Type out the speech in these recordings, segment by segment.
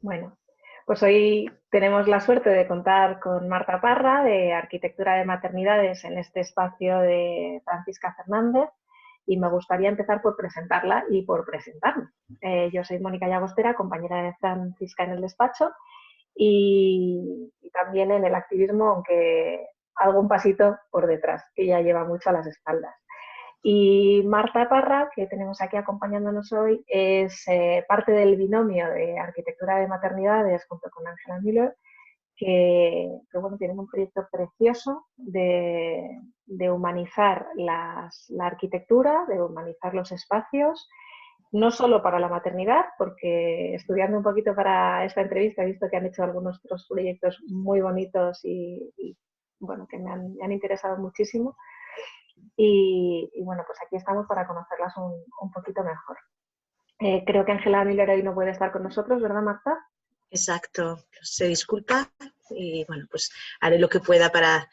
Bueno, pues hoy tenemos la suerte de contar con Marta Parra, de Arquitectura de Maternidades, en este espacio de Francisca Fernández, y me gustaría empezar por presentarla y por presentarme. Yo soy Mónica Llagostera, compañera de Francisca en el despacho y también en el activismo, aunque hago un pasito por detrás, que ya lleva mucho a las espaldas. Y Marta Parra, que tenemos aquí acompañándonos hoy, es parte del binomio de arquitectura de maternidades junto con Angela Miller, que bueno, tienen un proyecto precioso de humanizar la arquitectura, de humanizar los espacios, no solo para la maternidad, porque estudiando un poquito para esta entrevista he visto que han hecho algunos otros proyectos muy bonitos y bueno, que me han interesado muchísimo. Y bueno, pues aquí estamos para conocerlas un poquito mejor. Creo que Angela Miller hoy no puede estar con nosotros, ¿verdad, Marta? Exacto, se disculpa y bueno, pues haré lo que pueda para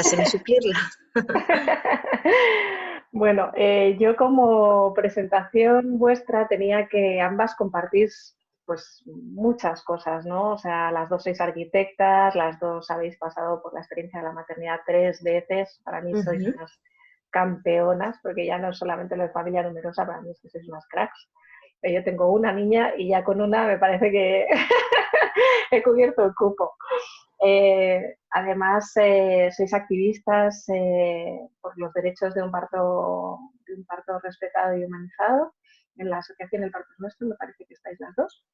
semisuplirla. Bueno, yo como presentación vuestra tenía que ambas compartís pues muchas cosas, ¿no? O sea, las dos sois arquitectas, las dos habéis pasado por la experiencia de la maternidad 3 veces, para mí sois unas campeonas, porque ya no es solamente lo de familia numerosa, para mí es que sois unas cracks. Yo tengo una niña y ya con una me parece que he cubierto el cupo. Además, sois activistas por los derechos de un parto respetado y humanizado. En la asociación El Parto es Nuestro, me parece que estáis las dos.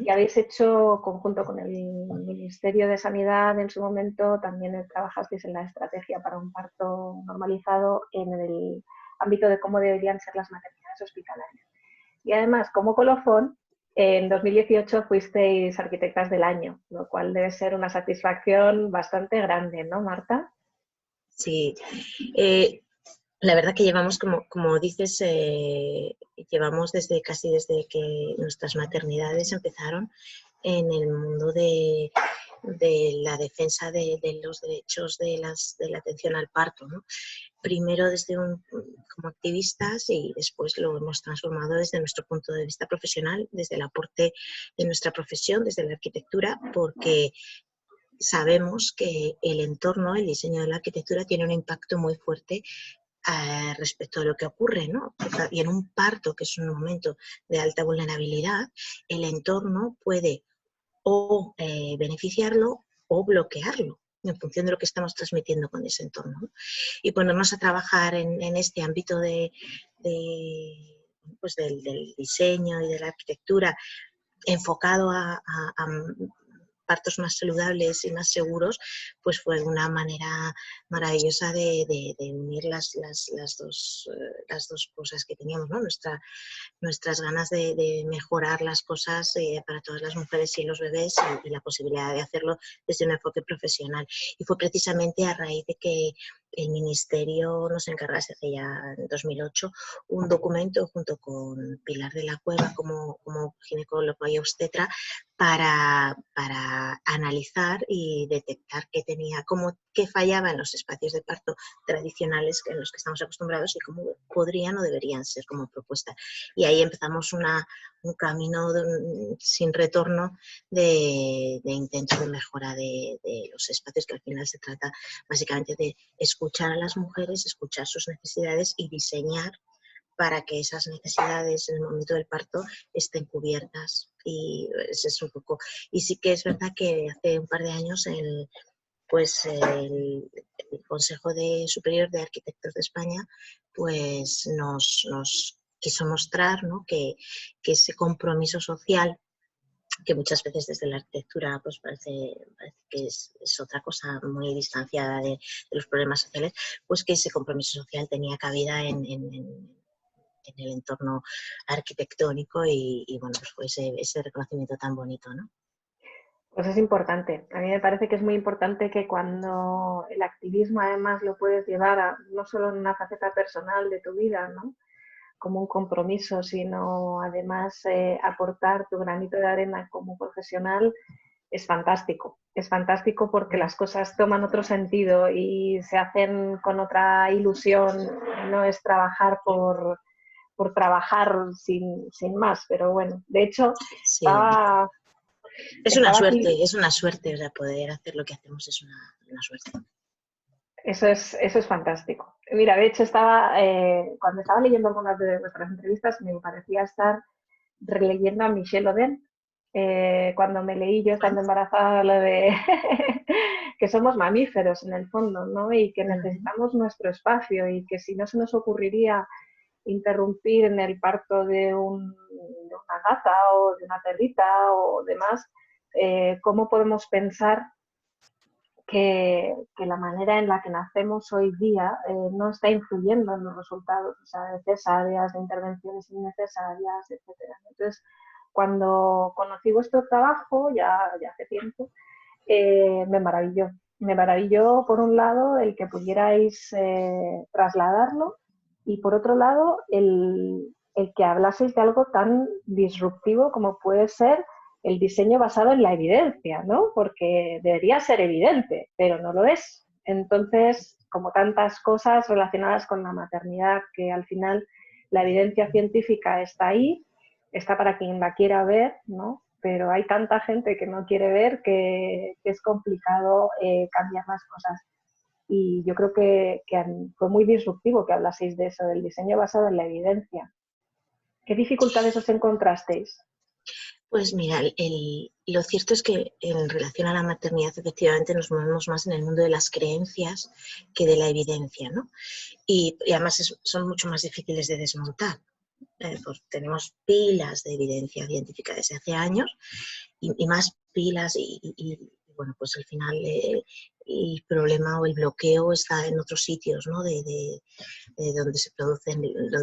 Y habéis hecho, conjunto con el Ministerio de Sanidad en su momento, también trabajasteis en la estrategia para un parto normalizado en el ámbito de cómo deberían ser las maternidades hospitalarias. Y además, como colofón, en 2018 fuisteis arquitectas del año, lo cual debe ser una satisfacción bastante grande, ¿no, Marta? Sí, la verdad que llevamos, como dices, llevamos casi desde que nuestras maternidades empezaron en el mundo de la defensa de los derechos de la atención al parto, ¿no? Primero como activistas y después lo hemos transformado desde nuestro punto de vista profesional, desde el aporte de nuestra profesión, desde la arquitectura, porque sabemos que el entorno, el diseño de la arquitectura tiene un impacto muy fuerte respecto a lo que ocurre, ¿no? Y en un parto, que es un momento de alta vulnerabilidad, el entorno puede o beneficiarlo o bloquearlo en función de lo que estamos transmitiendo con ese entorno, ¿no? Y ponernos a trabajar en este ámbito pues del diseño y de la arquitectura enfocado a partos más saludables y más seguros, pues fue una manera maravillosa de unir las dos cosas que teníamos, ¿no? Nuestras ganas de mejorar las cosas para todas las mujeres y los bebés y la posibilidad de hacerlo desde un enfoque profesional. Y fue precisamente a raíz de que el Ministerio nos encargase hace ya en 2008 un documento junto con Pilar de la Cueva como ginecóloga y obstetra para analizar y detectar qué fallaba en los espacios de parto tradicionales en los que estamos acostumbrados y cómo podrían o deberían ser como propuesta. Y ahí empezamos un camino sin retorno de intento de mejora de los espacios, que al final se trata básicamente de escuchar a las mujeres, escuchar sus necesidades y diseñar para que esas necesidades en el momento del parto estén cubiertas. Y ese es un poco. Y sí que es verdad que hace un par de años el Consejo Superior de Arquitectos de España pues nos quiso mostrar, ¿no?, que ese compromiso social, que muchas veces desde la arquitectura pues parece que es otra cosa muy distanciada de los problemas sociales, pues que ese compromiso social tenía cabida en el entorno arquitectónico y bueno, pues fue ese reconocimiento tan bonito, ¿no? Pues es importante. A mí me parece que es muy importante que cuando el activismo además lo puedes llevar no solo en una faceta personal de tu vida, ¿no?, como un compromiso, sino además aportar tu granito de arena como profesional, es fantástico. Es fantástico porque las cosas toman otro sentido y se hacen con otra ilusión. No es trabajar por trabajar sin más, pero bueno, de hecho, Sí. Estaba aquí, es una suerte, o sea, poder hacer lo que hacemos es una suerte. eso es fantástico. Mira, de hecho, cuando estaba leyendo algunas de vuestras entrevistas, me parecía estar releyendo a Michelle Oden, cuando me leí yo estando embarazada lo de que somos mamíferos en el fondo, ¿no? Y que necesitamos nuestro espacio y que si no se nos ocurriría interrumpir en el parto de una gata o de una perrita o demás, ¿cómo podemos pensar que la manera en la que nacemos hoy día no está influyendo en los resultados, o sea, de cesáreas, de intervenciones innecesarias, etcétera? Entonces, cuando conocí vuestro trabajo, ya hace tiempo, me maravilló. Me maravilló, por un lado, el que pudierais trasladarlo y, por otro lado, el que hablaseis de algo tan disruptivo como puede ser el diseño basado en la evidencia, ¿no? Porque debería ser evidente, pero no lo es. Entonces, como tantas cosas relacionadas con la maternidad, que al final la evidencia científica está ahí, está para quien la quiera ver, ¿no? Pero hay tanta gente que no quiere ver que es complicado cambiar las cosas. Y yo creo que fue muy disruptivo que hablaseis de eso, del diseño basado en la evidencia. ¿Qué dificultades os encontrasteis? Pues mira, lo cierto es que en relación a la maternidad efectivamente nos movemos más en el mundo de las creencias que de la evidencia, ¿no? Y además son mucho más difíciles de desmontar. Pues tenemos pilas de evidencia científica desde hace años y más pilas bueno, pues al final el problema o el bloqueo está en otros sitios, ¿no? De donde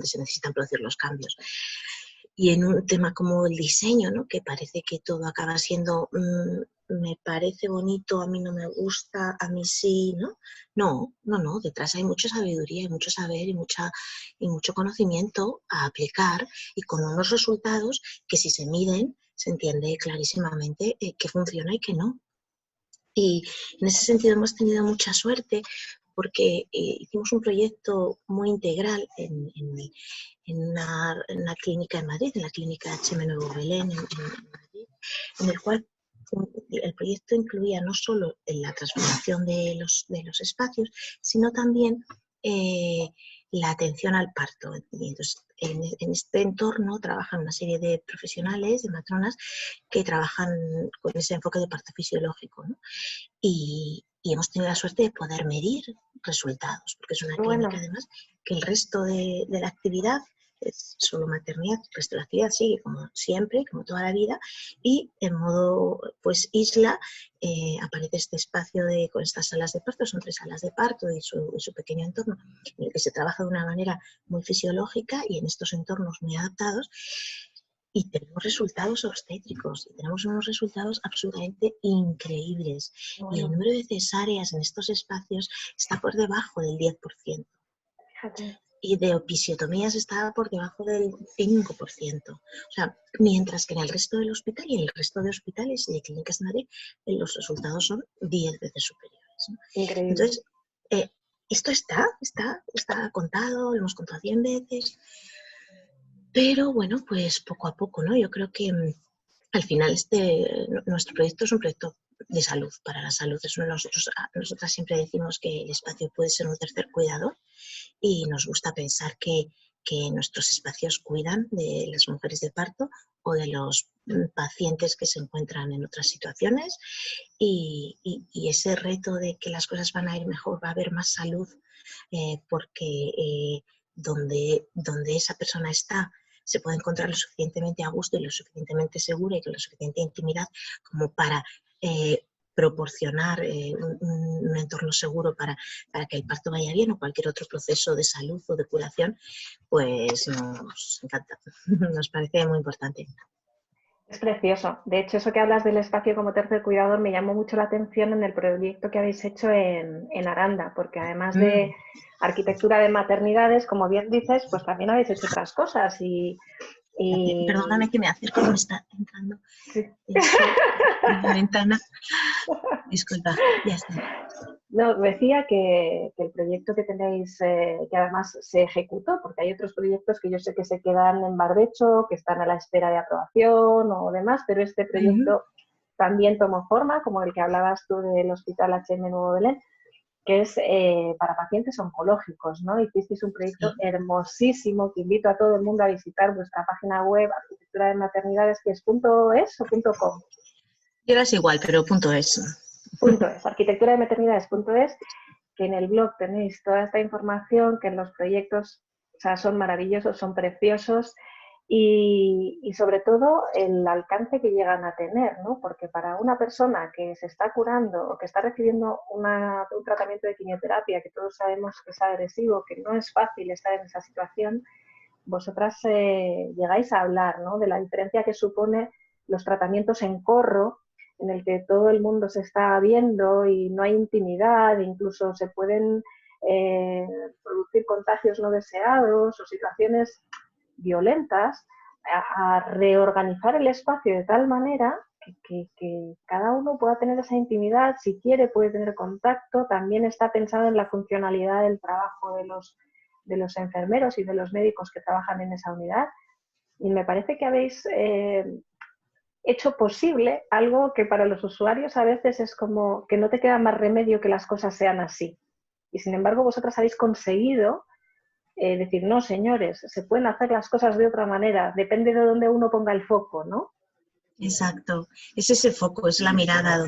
se necesitan producir los cambios. Y en un tema como el diseño, ¿no? Que parece que todo acaba siendo, me parece bonito, a mí no me gusta, a mí sí, ¿no? No, detrás hay mucha sabiduría, hay mucho saber y mucho conocimiento a aplicar y con unos resultados que si se miden se entiende clarísimamente que funciona y que no. Y en ese sentido hemos tenido mucha suerte porque hicimos un proyecto muy integral en una clínica en Madrid, en la clínica HM Nuevo Belén en Madrid, en el cual el proyecto incluía no solo la transformación de los espacios, sino también la atención al parto. Y entonces, en este entorno trabajan una serie de profesionales, de matronas, que trabajan con ese enfoque de parto fisiológico, ¿no? Y hemos tenido la suerte de poder medir resultados, porque es una clínica Bueno, además que el resto de la actividad es solo maternidad, el resto de la actividad sigue como siempre, como toda la vida, y en modo pues isla aparece este espacio con estas salas de parto, son 3 salas de parto y su pequeño entorno, en el que se trabaja de una manera muy fisiológica y en estos entornos muy adaptados. Y tenemos resultados obstétricos, y tenemos unos resultados absolutamente increíbles. Y el bueno, número de cesáreas en estos espacios está por debajo del 10%. fíjate. Y de episiotomías está por debajo del 5%. O sea, mientras que en el resto del hospital y en el resto de hospitales y de clínicas de Madrid, los resultados son 10 veces superiores, ¿no? Increíble. Entonces, esto está contado, lo hemos contado 100 veces, pero bueno, pues poco a poco, ¿no? Yo creo que al final nuestro proyecto es un proyecto de salud, para la salud. Nosotras siempre decimos que el espacio puede ser un tercer cuidador y nos gusta pensar que nuestros espacios cuidan de las mujeres de parto o de los pacientes que se encuentran en otras situaciones y ese reto de que las cosas van a ir mejor, va a haber más salud porque donde esa persona está se puede encontrar lo suficientemente a gusto y lo suficientemente segura y con la suficiente intimidad como para proporcionar un entorno seguro para que el parto vaya bien o cualquier otro proceso de salud o de curación, pues nos encanta, nos parece muy importante. Es precioso. De hecho, eso que hablas del espacio como tercer cuidador me llamó mucho la atención en el proyecto que habéis hecho en Aranda, porque además de arquitectura de maternidades, como bien dices, pues también habéis hecho otras cosas Perdóname y que me acerco, me está entrando sí. el sol en la ventana. Disculpa, ya está. No, decía que el proyecto que tenéis, que además se ejecutó, porque hay otros proyectos que yo sé que se quedan en barbecho, que están a la espera de aprobación o demás, pero este proyecto también tomó forma, como el que hablabas tú del Hospital HM Nuevo Belén, que es para pacientes oncológicos, ¿no? Hicisteis un proyecto Sí. hermosísimo que invito a todo el mundo a visitar vuestra página web, Arquitectura de Maternidades, que es .es o .com. Yo las igual, pero .es. .es, arquitectura de maternidades.es, que en el blog tenéis toda esta información, que en los proyectos, o sea, son maravillosos, son preciosos y sobre todo el alcance que llegan a tener, ¿no? Porque para una persona que se está curando o que está recibiendo un tratamiento de quimioterapia, que todos sabemos que es agresivo, que no es fácil estar en esa situación, vosotras llegáis a hablar, ¿no?, de la diferencia que supone los tratamientos en corro, en el que todo el mundo se está viendo y no hay intimidad, incluso se pueden producir contagios no deseados o situaciones violentas, a reorganizar el espacio de tal manera que cada uno pueda tener esa intimidad, si quiere puede tener contacto, también está pensado en la funcionalidad del trabajo de los enfermeros y de los médicos que trabajan en esa unidad. Y me parece que habéis hecho posible algo que para los usuarios a veces es como que no te queda más remedio que las cosas sean así. Y sin embargo vosotras habéis conseguido decir, no, señores, se pueden hacer las cosas de otra manera, depende de dónde uno ponga el foco, ¿no? Exacto, es ese foco, es la mirada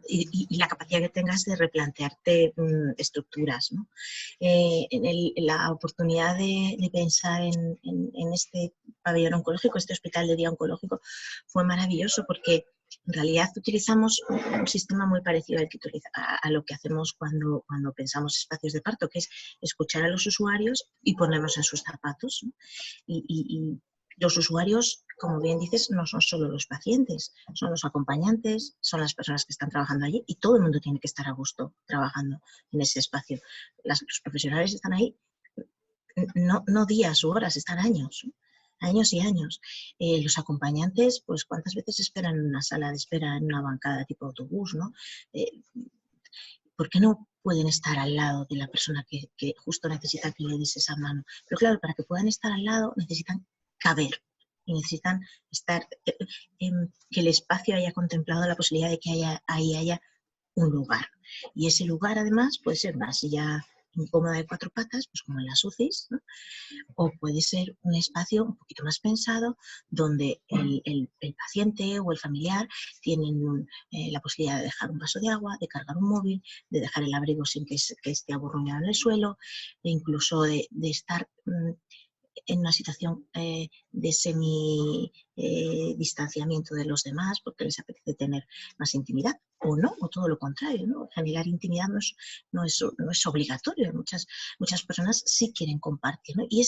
y la capacidad que tengas de replantearte estructuras, ¿no? La oportunidad de pensar en este pabellón oncológico, este hospital de día oncológico, fue maravilloso porque en realidad utilizamos un sistema muy parecido a lo que hacemos cuando pensamos espacios de parto, que es escuchar a los usuarios y ponernos en sus zapatos, ¿no? Y los usuarios, como bien dices, no son solo los pacientes, son los acompañantes, son las personas que están trabajando allí y todo el mundo tiene que estar a gusto trabajando en ese espacio. Los profesionales están ahí no días u horas, están años, ¿no? Años y años. Los acompañantes, pues cuántas veces esperan en una sala de espera, en una bancada tipo autobús, ¿no? ¿Por qué no pueden estar al lado de la persona que justo necesita que le des esa mano? Pero claro, para que puedan estar al lado necesitan caber y necesitan estar, que el espacio haya contemplado la posibilidad de que ahí haya un lugar. Y ese lugar además puede ser una silla incómoda de 4 patas, pues como en las UCIs, ¿no? O puede ser un espacio un poquito más pensado donde el paciente o el familiar tienen la posibilidad de dejar un vaso de agua, de cargar un móvil, de dejar el abrigo sin que esté aburruñado en el suelo, e incluso de estar en una situación de semi-distanciamiento de los demás porque les apetece tener más intimidad, o no, o todo lo contrario, ¿no? Generar intimidad no es obligatorio, muchas personas sí quieren compartir, ¿no? Y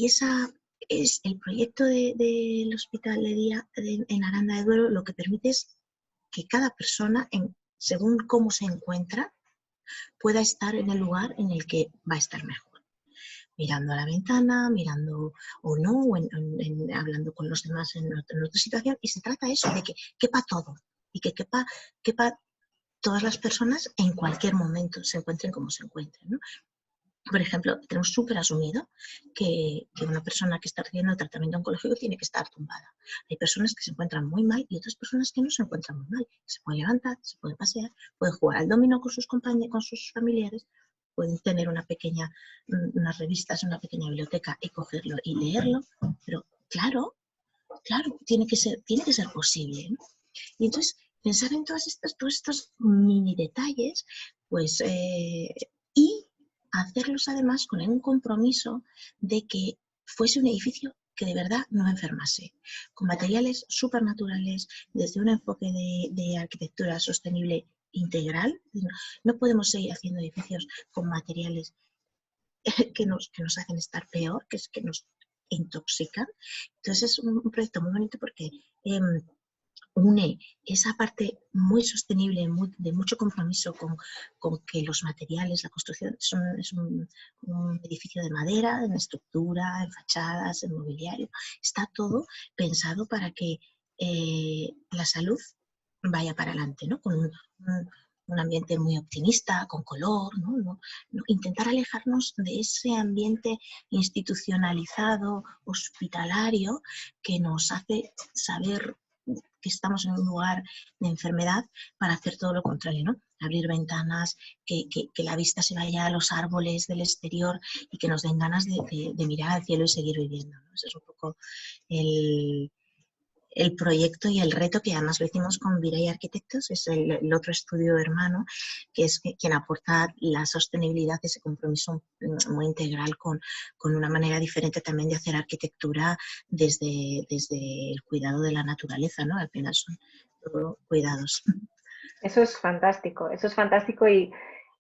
esa es el proyecto del Hospital de Día en Aranda de Duero, lo que permite es que cada persona, según cómo se encuentra, pueda estar en el lugar en el que va a estar mejor. Mirando a la ventana, mirando o no, o hablando con los demás en otra situación. Y se trata eso, de que quepa todo y que quepa todas las personas en cualquier momento, se encuentren como se encuentren, ¿no? Por ejemplo, tenemos súper asumido que una persona que está recibiendo tratamiento oncológico tiene que estar tumbada. Hay personas que se encuentran muy mal y otras personas que no se encuentran muy mal. Se pueden levantar, se pueden pasear, pueden jugar al dominó con sus compañeros, con sus familiares, pueden tener unas revistas, una pequeña biblioteca y cogerlo y leerlo. Pero claro, tiene que ser posible, ¿no? Y entonces pensar en todos estos mini detalles, pues, y hacerlos además con un compromiso de que fuese un edificio que de verdad no enfermase, con materiales supernaturales, desde un enfoque de arquitectura sostenible integral. No podemos seguir haciendo edificios con materiales que nos hacen estar peor, que nos intoxican. Entonces es un proyecto muy bonito porque une esa parte muy sostenible, de mucho compromiso con que los materiales, la construcción, es un edificio de madera, en estructura, en fachadas, en mobiliario. Está todo pensado para que la salud vaya para adelante, ¿no? Con un ambiente muy optimista, con color, ¿no? Intentar alejarnos de ese ambiente institucionalizado, hospitalario, que nos hace saber que estamos en un lugar de enfermedad para hacer todo lo contrario, ¿no? Abrir ventanas, que la vista se vaya a los árboles del exterior y que nos den ganas de mirar al cielo y seguir viviendo, ¿no? Ese es un poco el proyecto y el reto, que además lo hicimos con Viray Arquitectos, es el otro estudio hermano, que es quien aporta la sostenibilidad, ese compromiso muy integral con una manera diferente también de hacer arquitectura desde el cuidado de la naturaleza, ¿no? Al final son todo cuidados. Eso es fantástico y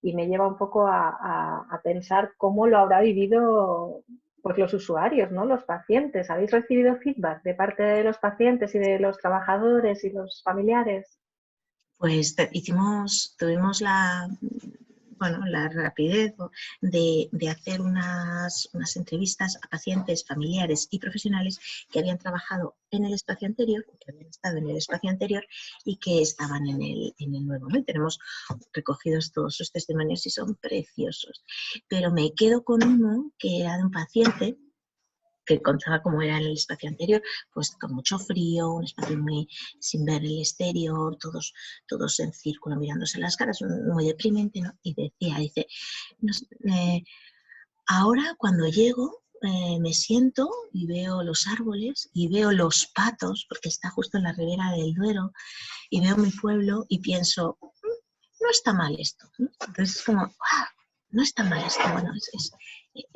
me lleva un poco a pensar cómo lo habrá vivido pues los usuarios, ¿no? Los pacientes. ¿Habéis recibido feedback de parte de los pacientes y de los trabajadores y los familiares? Pues tuvimos la rapidez de hacer unas entrevistas a pacientes, familiares y profesionales que habían trabajado en el espacio anterior, que habían estado en el espacio anterior y que estaban en el nuevo, ¿no? Y tenemos recogidos todos sus testimonios y son preciosos. Pero me quedo con uno que era de un paciente que contaba cómo era en el espacio anterior, pues con mucho frío, un espacio muy sin ver el exterior, todos en círculo mirándose las caras, muy deprimente, ¿no? Y dice, ahora cuando llego me siento y veo los árboles y veo los patos, porque está justo en la ribera del Duero, y veo mi pueblo y pienso, no está mal esto, ¿no? Entonces es como, ¡ah! No está mal esto, bueno,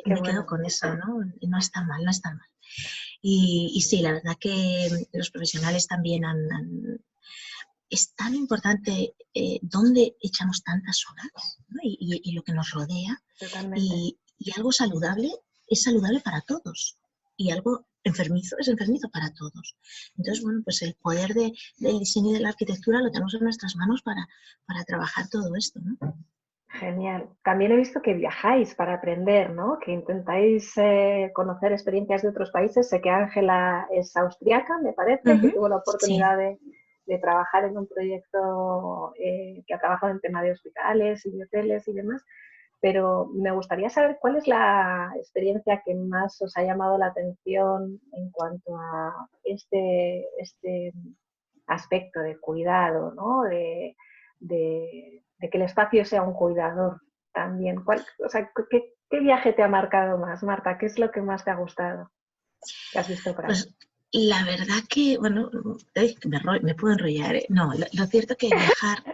me quedo con eso, ¿no? No está mal, no está mal. Y sí, la verdad que los profesionales también es tan importante dónde echamos tantas horas, ¿no? Y lo que nos rodea. Totalmente. Y algo saludable es saludable para todos. Y algo enfermizo es enfermizo para todos. Entonces, bueno, pues el poder del diseño y de la arquitectura lo tenemos en nuestras manos para trabajar todo esto, ¿no? Genial. También he visto que viajáis para aprender, ¿no? Que intentáis conocer experiencias de otros países. Sé que Ángela es austriaca, me parece, que tuvo la Sí. oportunidad de trabajar en un proyecto que ha trabajado en tema de hospitales y de hoteles y demás. Pero me gustaría saber cuál es la experiencia que más os ha llamado la atención en cuanto a este aspecto de cuidado, ¿no? De que el espacio sea un cuidador también. O sea, ¿qué viaje te ha marcado más, Marta? ¿Qué es lo que más te ha gustado que has visto por ahí? Pues la verdad que, bueno, me puedo enrollar, ¿eh? No, lo cierto que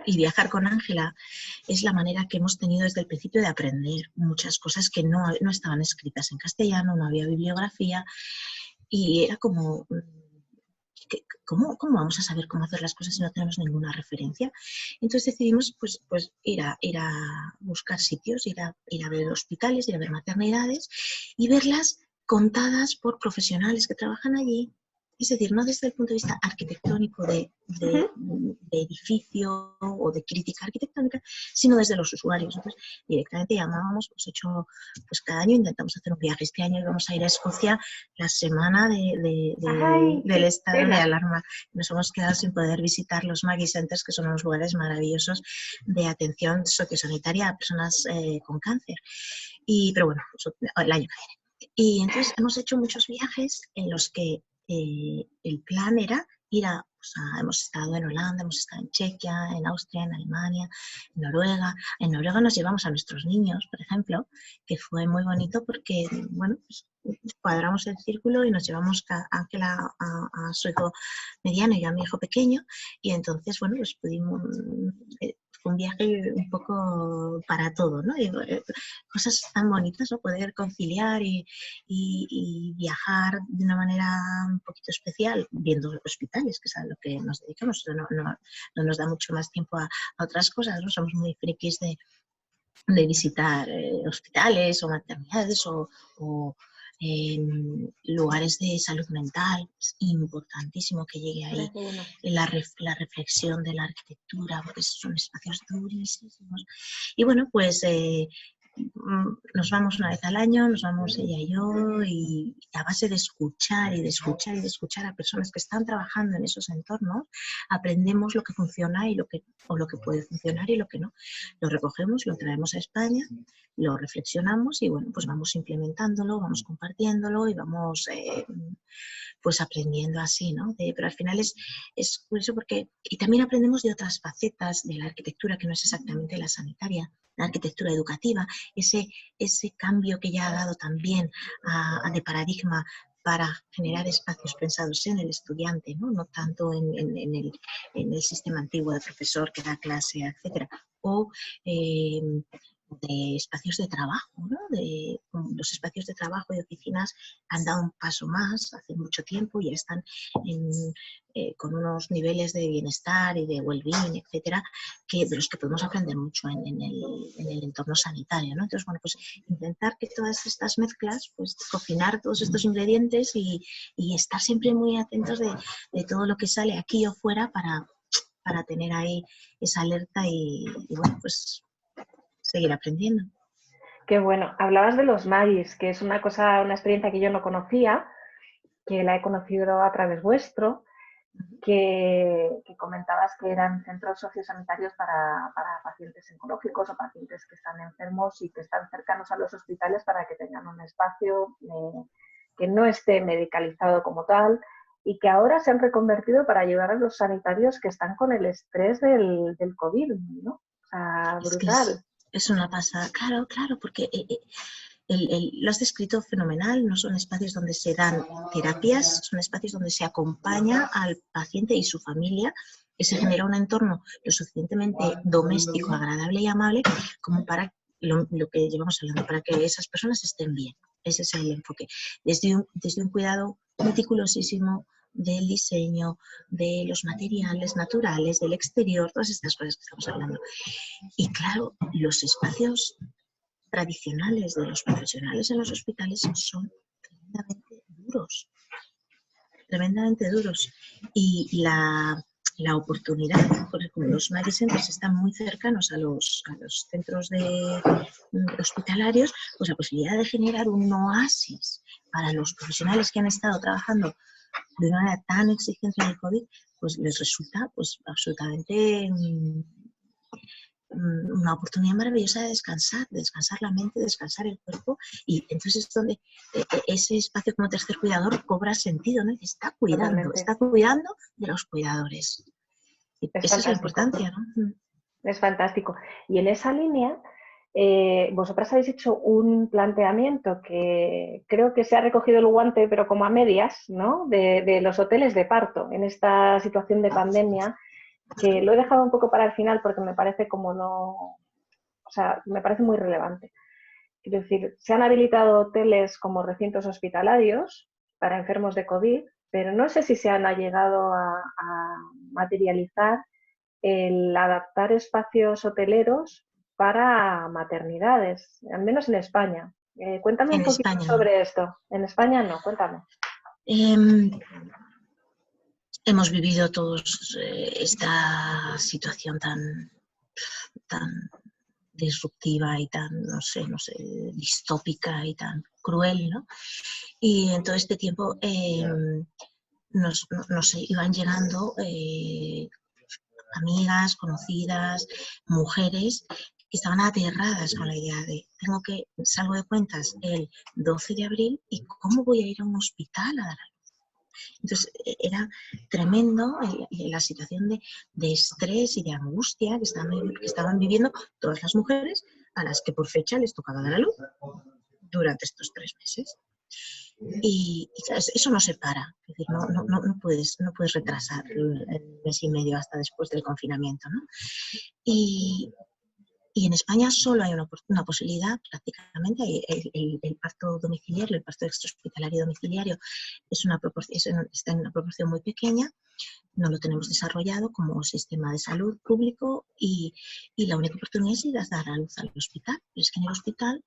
viajar con Ángela es la manera que hemos tenido desde el principio de aprender muchas cosas que no estaban escritas en castellano, no había bibliografía y era como, ¿cómo vamos a saber cómo hacer las cosas si no tenemos ninguna referencia? Entonces decidimos pues ir a buscar sitios, ir a ver hospitales, ir a ver maternidades y verlas contadas por profesionales que trabajan allí. Es decir, no desde el punto de vista arquitectónico de edificio o de crítica arquitectónica, sino desde los usuarios. Entonces, directamente llamábamos, pues cada año intentamos hacer un viaje. Este año íbamos a ir a Escocia la semana ¡Ay, del qué estado de pena! alarma. Nos hemos quedado sin poder visitar los Maggie Centers, que son unos lugares maravillosos de atención sociosanitaria a personas con cáncer. Pero bueno, el año que viene. Y entonces hemos hecho muchos viajes en los que el plan era hemos estado en Holanda, hemos estado en Chequia, en Austria, en Alemania, en Noruega. En Noruega nos llevamos a nuestros niños, por ejemplo, que fue muy bonito porque, bueno, pues, cuadramos el círculo y nos llevamos a Ángela, a su hijo mediano y a mi hijo pequeño, y entonces, bueno, pues pudimos, fue un viaje un poco para todo, ¿no? Cosas tan bonitas, ¿no? Poder conciliar y viajar de una manera un poquito especial, viendo hospitales, que es a lo que nos dedicamos, no nos da mucho más tiempo a otras cosas, ¿no? Somos muy frikis de visitar hospitales o maternidades o lugares de salud mental. Es importantísimo que llegue ahí la reflexión de la arquitectura, porque son espacios durísimos. Y bueno, pues nos vamos una vez al año, nos vamos ella y yo, y a base de escuchar y de escuchar y de escuchar a personas que están trabajando en esos entornos, aprendemos lo que funciona o lo que puede funcionar y lo que no. Lo recogemos, lo traemos a España, lo reflexionamos y bueno, pues vamos implementándolo, vamos compartiéndolo y vamos pues aprendiendo así, ¿no? Pero al final es curioso porque, y también aprendemos de otras facetas de la arquitectura que no es exactamente la sanitaria, la arquitectura educativa, ese cambio que ya ha dado también de paradigma para generar espacios pensados en el estudiante, no tanto en el sistema antiguo de profesor que da clase, etcétera, o de espacios de trabajo, ¿no? Los espacios de trabajo y oficinas han dado un paso más hace mucho tiempo y ya están con unos niveles de bienestar y de well-being, etcétera, de los que podemos aprender mucho en el entorno sanitario, ¿no? Entonces, bueno, pues intentar que todas estas mezclas, pues cocinar todos estos ingredientes y estar siempre muy atentos de todo lo que sale aquí o fuera para tener ahí esa alerta y bueno, pues seguir aprendiendo. Qué bueno. Hablabas de los Magis, que es una experiencia que yo no conocía, que la he conocido a través vuestro, que comentabas que eran centros sociosanitarios para pacientes oncológicos o pacientes que están enfermos y que están cercanos a los hospitales para que tengan un espacio que no esté medicalizado como tal y que ahora se han reconvertido para ayudar a los sanitarios que están con el estrés del COVID, ¿no? O sea, brutal. Es una pasada, claro, porque lo has descrito fenomenal, no son espacios donde se dan terapias, son espacios donde se acompaña al paciente y su familia, que se genera un entorno lo suficientemente doméstico, agradable y amable como para lo que llevamos hablando, para que esas personas estén bien. Ese es el enfoque. Desde un cuidado meticulosísimo del diseño, de los materiales naturales, del exterior, todas estas cosas que estamos hablando. Y claro, los espacios tradicionales de los profesionales en los hospitales son tremendamente duros. Y la oportunidad, porque como los Magic Centers están muy cercanos a los centros hospitalarios, pues la posibilidad de generar un oasis para los profesionales que han estado trabajando de una manera tan exigente en el COVID, pues les resulta pues absolutamente una oportunidad maravillosa de descansar la mente, descansar el cuerpo, y entonces es donde ese espacio como tercer cuidador cobra sentido, ¿no? Está cuidando de los cuidadores. Y esa es la importancia, ¿no? Es fantástico. Y en esa línea, vosotras habéis hecho un planteamiento que creo que se ha recogido el guante, pero como a medias, ¿no? De los hoteles de parto en esta situación de pandemia, que lo he dejado un poco para el final porque me parece me parece muy relevante. Quiero decir, se han habilitado hoteles como recintos hospitalarios para enfermos de COVID, pero no sé si se han llegado a materializar el adaptar espacios hoteleros para maternidades, al menos en España. Cuéntame un poquito sobre esto. En España no, cuéntame. Hemos vivido todos esta situación tan disruptiva y tan, no sé, distópica y tan cruel, ¿no? Y en todo este tiempo nos iban llegando amigas, conocidas, mujeres que estaban aterradas con la idea de salgo de cuentas el 12 de abril y ¿cómo voy a ir a un hospital a dar a luz? Entonces era tremendo la situación de estrés y de angustia que estaban viviendo todas las mujeres a las que por fecha les tocaba dar a luz durante estos 3 meses. Y eso no se para, es decir, no puedes retrasar el mes y medio hasta después del confinamiento, ¿no? Y en España solo hay una posibilidad, prácticamente, el parto domiciliario, el parto extrahospitalario domiciliario está en una proporción muy pequeña, no lo tenemos desarrollado como sistema de salud público y la única oportunidad es ir a dar a luz al hospital. Pero es que en el hospital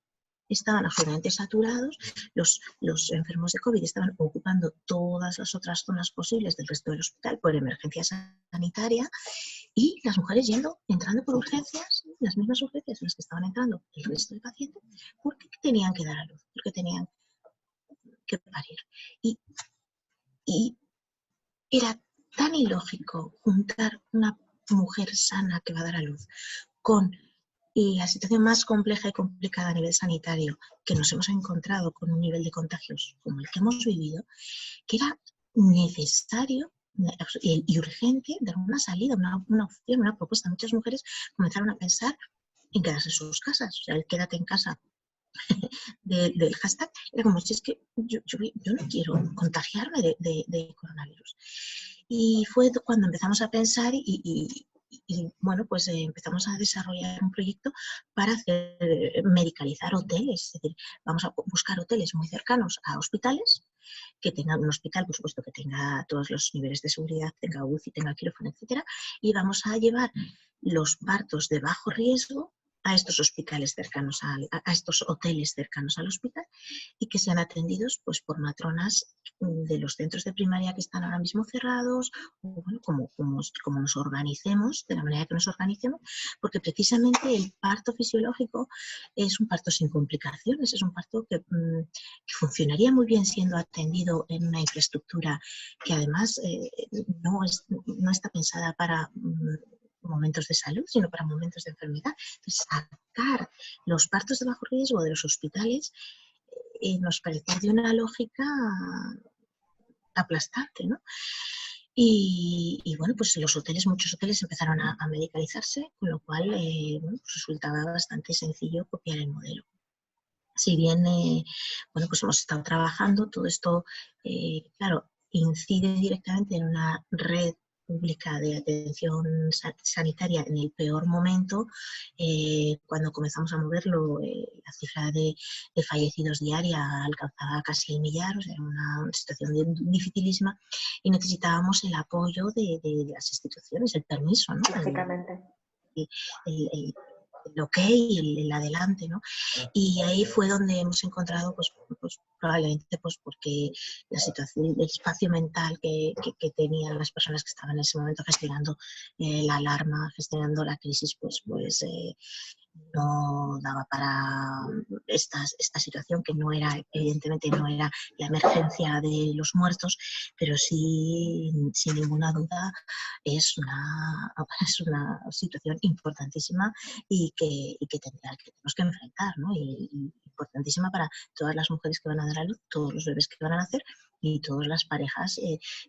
estaban absolutamente saturados, los enfermos de COVID estaban ocupando todas las otras zonas posibles del resto del hospital por emergencia sanitaria y las mujeres entrando por urgencias las mismas urgencias en las que estaban entrando el resto de pacientes, porque tenían que dar a luz, porque tenían que parir. Y era tan ilógico juntar una mujer sana que va a dar a luz con la situación más compleja y complicada a nivel sanitario que nos hemos encontrado con un nivel de contagios como el que hemos vivido, que era necesario y urgente dar una salida, una opción, una propuesta. Muchas mujeres comenzaron a pensar en quedarse en sus casas, o sea, el quédate en casa del hashtag era como, si es que yo no quiero contagiarme de coronavirus. Y fue cuando empezamos a pensar y bueno, pues empezamos a desarrollar un proyecto para medicalizar hoteles, es decir, vamos a buscar hoteles muy cercanos a hospitales, que tengan un hospital, por supuesto, que tenga todos los niveles de seguridad, tenga UCI, tenga quirófano, etcétera, y vamos a llevar los partos de bajo riesgo a estos hospitales cercanos a estos hoteles cercanos al hospital y que sean atendidos pues por matronas de los centros de primaria que están ahora mismo cerrados, o bueno, como nos organicemos, de la manera que nos organicemos, porque precisamente el parto fisiológico es un parto sin complicaciones, es un parto que funcionaría muy bien siendo atendido en una infraestructura que además no está pensada para momentos de salud, sino para momentos de enfermedad. Entonces, sacar los partos de bajo riesgo de los hospitales nos parecía de una lógica aplastante, ¿no? Y bueno, pues muchos hoteles empezaron a medicalizarse, con lo cual bueno, pues resultaba bastante sencillo copiar el modelo. Si bien, bueno, pues hemos estado trabajando, todo esto, claro, incide directamente en una red pública de atención sanitaria en el peor momento. Cuando comenzamos a moverlo, la cifra de fallecidos diaria alcanzaba casi el millar, o sea, era una situación dificilísima y necesitábamos el apoyo de las instituciones, el permiso, ¿no? Lógicamente. El ok y el adelante, ¿no? Y ahí fue donde hemos encontrado, pues probablemente pues porque la situación, el espacio mental que tenían las personas que estaban en ese momento gestionando la alarma, gestionando la crisis, pues no daba para esta situación, que no era, evidentemente no era la emergencia de los muertos, pero sí, sin ninguna duda, es una situación importantísima y que tenemos que enfrentar, ¿no? Y importantísima para todas las mujeres que van a dar a luz, todos los bebés que van a nacer y todas las parejas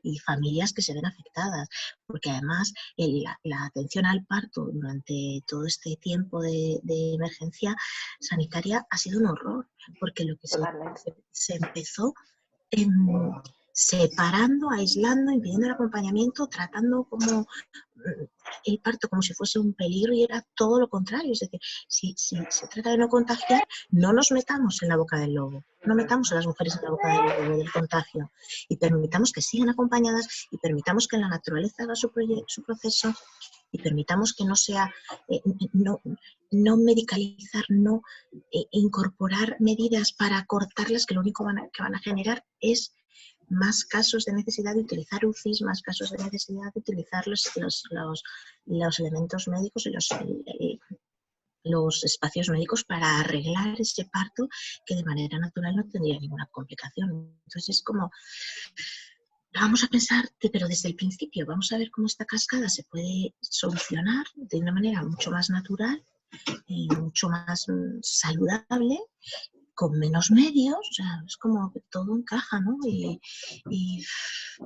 y familias que se ven afectadas, porque además la atención al parto durante todo este tiempo de emergencia sanitaria ha sido un horror, porque lo que se empezó separando, aislando, impidiendo el acompañamiento, tratando como el parto como si fuese un peligro, y era todo lo contrario. Es decir, si se trata de no contagiar, no nos metamos en la boca del lobo, no metamos a las mujeres en la boca del lobo del contagio y permitamos que sigan acompañadas y permitamos que la naturaleza haga su proceso y permitamos que no sea, no medicalizar, no incorporar medidas para cortarlas, que lo único que van a generar es más casos de necesidad de utilizar UCIs, más casos de necesidad de utilizar los elementos médicos y los espacios médicos para arreglar ese parto que de manera natural no tendría ninguna complicación. Entonces es como, vamos a pensar, pero desde el principio, vamos a ver cómo esta cascada se puede solucionar de una manera mucho más natural, mucho más saludable, con menos medios. O sea, es como que todo encaja, ¿no?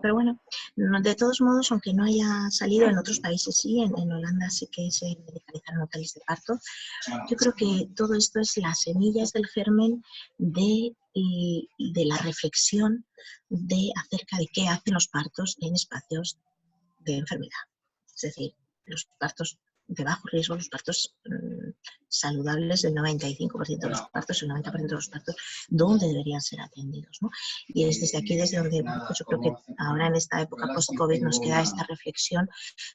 Pero bueno, de todos modos, aunque no haya salido en otros países, sí, en Holanda sí que se medicalizaron hoteles de parto. Yo creo que todo esto es la semilla, es el germen de la reflexión acerca de qué hacen los partos en espacios de enfermedad. Es decir, los partos de bajo riesgo, los partos saludables del 95% de los partos, el 90% de los partos, donde deberían ser atendidos, ¿no? Y es desde aquí, desde donde pues yo creo que ahora en esta época post-COVID nos queda esta reflexión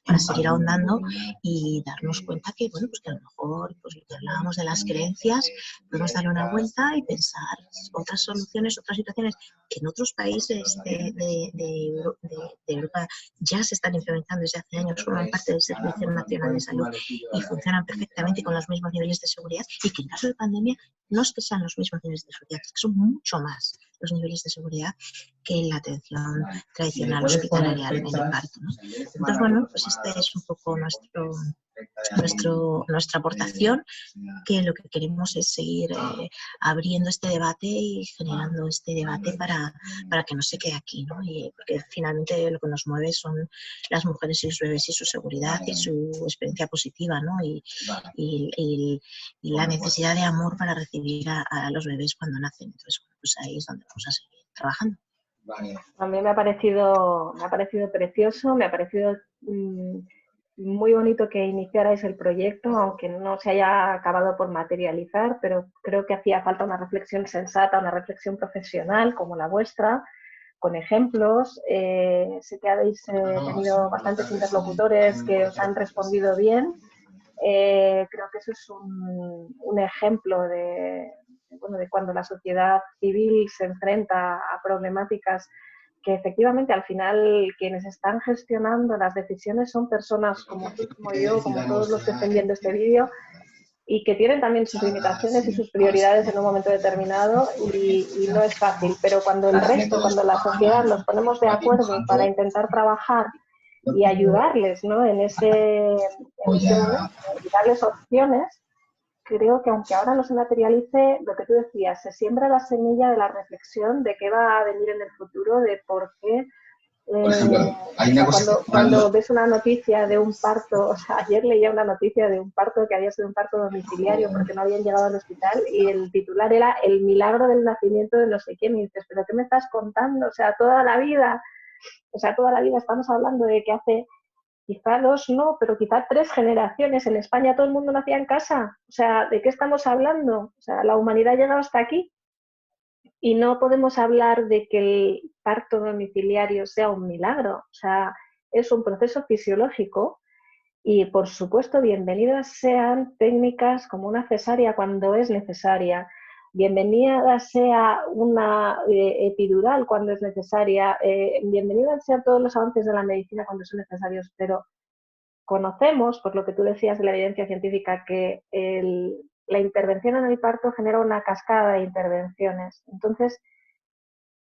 para seguir ahondando y darnos cuenta que, bueno, pues que a lo mejor, pues lo que hablábamos de las creencias, podemos darle una vuelta y pensar otras soluciones, otras situaciones que en otros países de Europa ya se están implementando desde hace años, forman parte del Servicio Nacional de Salud y funcionan perfectamente con los mismos niveles de seguridad, y que en caso de pandemia no es que sean los mismos niveles de seguridad, es que son mucho más los niveles de seguridad que en la atención tradicional hospitalaria en el parto, ¿no? Entonces, bueno, pues este es un poco nuestra aportación, que lo que queremos es seguir abriendo este debate y generando este debate para que no se quede aquí, ¿no? Y porque finalmente lo que nos mueve son las mujeres y los bebés y su seguridad y su experiencia positiva, ¿no? Y la necesidad de amor para recibir a los bebés cuando nacen. Entonces, bueno, pues ahí es donde vamos a seguir trabajando. A mí me ha parecido precioso, me ha parecido muy bonito que iniciarais el proyecto, aunque no se haya acabado por materializar, pero creo que hacía falta una reflexión sensata, una reflexión profesional como la vuestra, con ejemplos. Sé que habéis tenido bastantes interlocutores que os han respondido bien. Creo que eso es un ejemplo bueno, de cuando la sociedad civil se enfrenta a problemáticas que efectivamente al final quienes están gestionando las decisiones son personas como tú, como yo, como todos los que estén viendo este vídeo, y que tienen también sus limitaciones y sus prioridades en un momento determinado, y no es fácil. Pero cuando el resto, cuando la sociedad nos ponemos de acuerdo para intentar trabajar y ayudarles, ¿no?, en ese momento y darles opciones, creo que aunque ahora no se materialice, lo que tú decías, se siembra la semilla de la reflexión de qué va a venir en el futuro, de por qué. Por ejemplo, hay una cosa Cuando ves una noticia de un parto, o sea, ayer leía una noticia de un parto que había sido un parto domiciliario porque no habían llegado al hospital, y el titular era el milagro del nacimiento de no sé quién, y dices, ¿pero qué me estás contando? O sea, toda la vida estamos hablando de que hace quizá 2 no, pero quizá 3 generaciones en España todo el mundo nacía en casa. O sea, ¿de qué estamos hablando? O sea, la humanidad ha llegado hasta aquí y no podemos hablar de que el parto domiciliario sea un milagro. O sea, es un proceso fisiológico y, por supuesto, bienvenidas sean técnicas como una cesárea cuando es necesaria. Bienvenida sea una epidural cuando es necesaria. Bienvenidas sean todos los avances de la medicina cuando son necesarios, pero conocemos, por lo que tú decías de la evidencia científica, que la intervención en el parto genera una cascada de intervenciones. Entonces,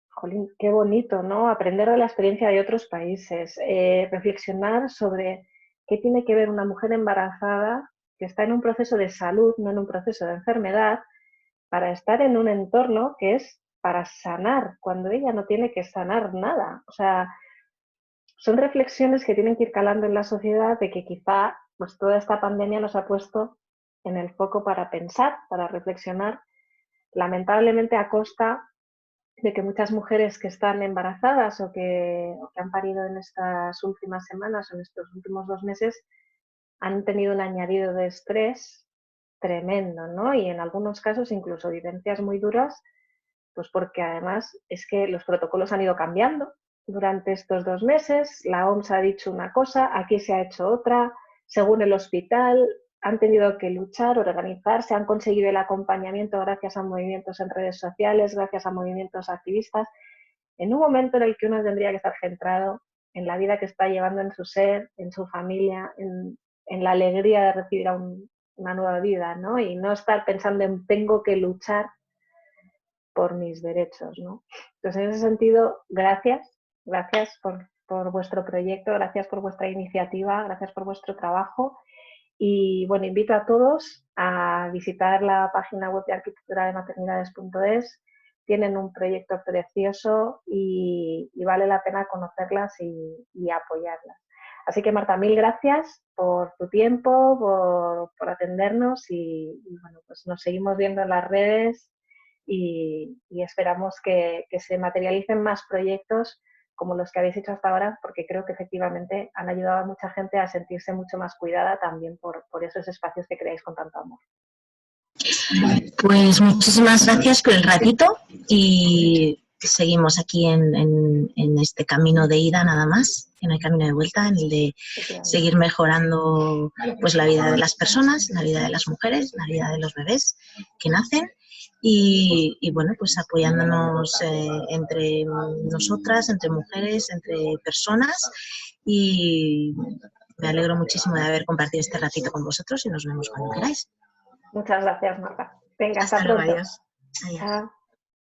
jolín, qué bonito, ¿no? Aprender de la experiencia de otros países, reflexionar sobre qué tiene que ver una mujer embarazada que está en un proceso de salud, no en un proceso de enfermedad, para estar en un entorno que es para sanar, cuando ella no tiene que sanar nada. O sea, son reflexiones que tienen que ir calando en la sociedad, de que quizá pues toda esta pandemia nos ha puesto en el foco para pensar, para reflexionar, lamentablemente a costa de que muchas mujeres que están embarazadas o que han parido en estas últimas semanas o en estos últimos 2 meses han tenido un añadido de estrés tremendo, ¿no? Y en algunos casos incluso vivencias muy duras, pues porque además es que los protocolos han ido cambiando durante estos 2 meses. La OMS ha dicho una cosa, aquí se ha hecho otra, según el hospital. Han tenido que luchar, organizarse, han conseguido el acompañamiento gracias a movimientos en redes sociales, gracias a movimientos activistas, en un momento en el que uno tendría que estar centrado en la vida que está llevando en su ser, en su familia, en la alegría de recibir una nueva vida, ¿no? Y no estar pensando en tengo que luchar por mis derechos, ¿no? Entonces, en ese sentido, gracias por vuestro proyecto, gracias por vuestra iniciativa, gracias por vuestro trabajo. Y bueno, invito a todos a visitar la página web de arquitecturadematernidades.es. Tienen un proyecto precioso y vale la pena conocerlas y apoyarlas. Así que, Marta, mil gracias por tu tiempo, por atendernos, y bueno, pues nos seguimos viendo en las redes y esperamos que se materialicen más proyectos como los que habéis hecho hasta ahora, porque creo que efectivamente han ayudado a mucha gente a sentirse mucho más cuidada también por esos espacios que creáis con tanto amor. Pues muchísimas gracias por el ratito y seguimos aquí en este camino de ida nada más, que no hay camino de vuelta, en el de seguir mejorando pues la vida de las personas, la vida de las mujeres, la vida de los bebés que nacen y bueno, pues apoyándonos entre nosotras, entre mujeres, entre personas y me alegro muchísimo de haber compartido este ratito con vosotros y nos vemos cuando queráis. Muchas gracias, Marta. Venga, hasta luego, pronto. adiós. Adiós. Chao.